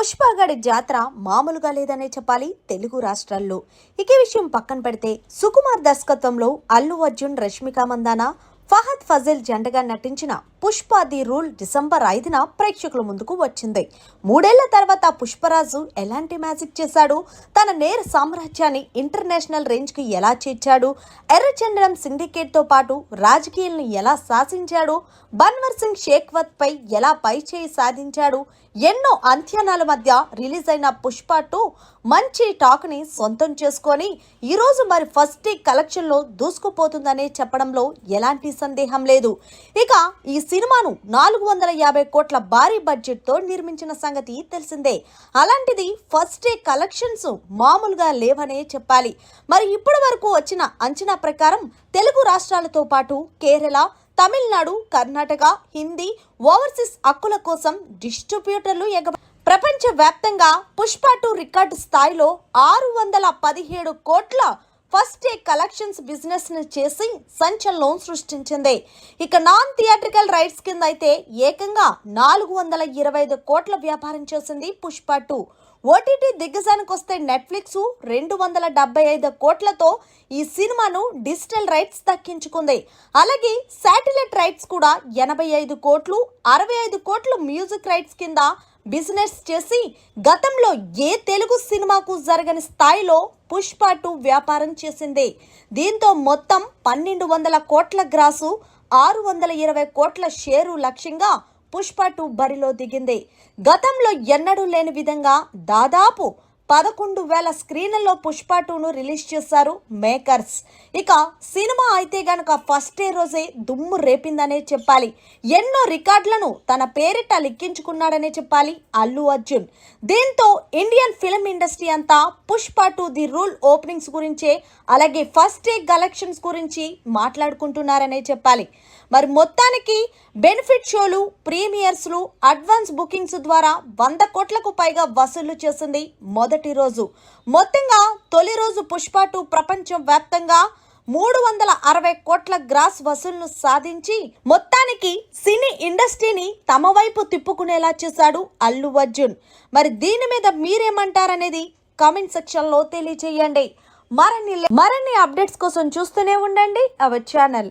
పుష్పగడి జాతర మామూలుగా లేదనే చెప్పాలి తెలుగు రాష్ట్రాల్లో. ఇక ఈ విషయం పక్కన పెడితే సుకుమార్ దర్శకత్వంలో అల్లు అర్జున్, రష్మిక మందాన, ఫహద్ ఫజిల్ జంటగా నటించిన పుష్ప ది రూల్ డిసెంబర్ 5న ప్రేక్షకుల ముందుకు వచ్చింది. 3 ఏళ్ల తర్వాత పుష్పరాజు ఎలాంటి మ్యాజిక్ చేశాడు, తన నేర సామ్రాజ్యాన్ని ఇంటర్నేషనల్ రేంజ్ కి ఎలా చేర్చాడు, ఎర్రచందనం సిండికేట్ తో పాటు రాజకీయాలను ఎలా శాసించాడు, బన్వర్ సింగ్ షేఖ్వత్ పై ఎలా పైచేయి సాధించాడు, ఎన్నో అంత్యానాల మధ్య రిలీజ్ అయిన పుష్ప 2 మంచి టాక్ ని సొంతం చేసుకొని ఈ రోజు మరి ఫస్ట్ డే కలెక్షన్ లో దూసుకుపోతుందనే చెప్పడంలో ఎలాంటి సందేహం లేదు. ఇక ఈ సినిమాను 450 కోట్ల భారీ బడ్జెట్ తో నిర్మించిన సంగతి తెలిసిందే. అలాంటిది ఫస్ట్ డే కలెక్షన్స్ మామూలుగా లేవనే చెప్పాలి. మరి ఇప్పటి వరకు వచ్చిన అంచనా ప్రకారం తెలుగు రాష్ట్రాలతో పాటు కేరళ, తమిళనాడు, కర్ణాటక, హిందీ, ఓవర్సీస్ హక్కుల కోసం డిస్ట్రిబ్యూటర్లు ప్రపంచ వ్యాప్తంగా పుష్ప 2 రికార్డు స్థాయిలో 617 కోట్ల ఫస్ట్ డే కలెక్షన్స్ బిజినెస్ ని చేసి సంచలనం సృష్టించింది. ఇక నాన్ థియేట్రికల్ రైట్స్ కింద అయితే ఏకంగా 425 కోట్ల వ్యాపారం చేసింది పుష్ప 2. ఓటీటీ దిగ్గజానికి వస్తే నెట్ఫ్లిక్స్ 275 కోట్లతో ఈ సినిమాను డిజిటల్ రైట్స్ దక్కించుకుంది. అలాగే శాటిలైట్ రైట్స్ కూడా 85 కోట్లు, 65 కోట్లు మ్యూజిక్ రైట్స్ కింద బిజినెస్ చేసి గతంలో ఏ తెలుగు సినిమాకు జరగని స్థాయిలో పుష్ప 2 వ్యాపారం చేసింది. దీంతో మొత్తం 1200 కోట్ల గ్రాసు, 620 కోట్ల షేరు లక్ష్యంగా పుష్ప 2 బరిలో దిగింది. గతంలో ఎన్నడూ లేని విధంగా దాదాపు 11,000 స్క్రీన్లలో పుష్ప 2ను రిలీజ్ చేశారు మేకర్స్. ఇక సినిమా అయితే గనక ఫస్ట్ డే రోజే దుమ్ము రేపిందనే చెప్పాలి. ఎన్నో రికార్డులను తన పేరిట లిక్కించుకున్నాడనే చెప్పాలి అల్లు అర్జున్. దీంతో ఇండియన్ ఫిల్మ్ ఇండస్ట్రీ అంతా పుష్ప 2 ది రూల్ ఓపెనింగ్స్ గురించే, అలాగే ఫస్ట్ డే కలెక్షన్స్ గురించి మాట్లాడుకుంటున్నారనే చెప్పాలి. మరి మొత్తానికి బెనిఫిట్ షోలు, ప్రీమియర్స్లు, అడ్వాన్స్ బుకింగ్స్ ద్వారా 100 కోట్లకు పైగా వసూలు చేసింది మొదటి రోజు. మొత్తంగా తొలి రోజు పుష్ప 2 ప్రపంచం వ్యాప్తంగా 360 కోట్ల గ్రాస్ వసూళ్లను సాధించి మొత్తానికి సినీ ఇండస్ట్రీని తమ వైపు తిప్పుకునేలా చేశాడు అల్లు అర్జున్. మరి దీని మీద మీరేమంటారనేది కామెంట్ సెక్షన్ లో తెలియజేయండి. మరిన్ని అప్డేట్స్ కోసం చూస్తూనే ఉండండి అవర్ ఛానల్.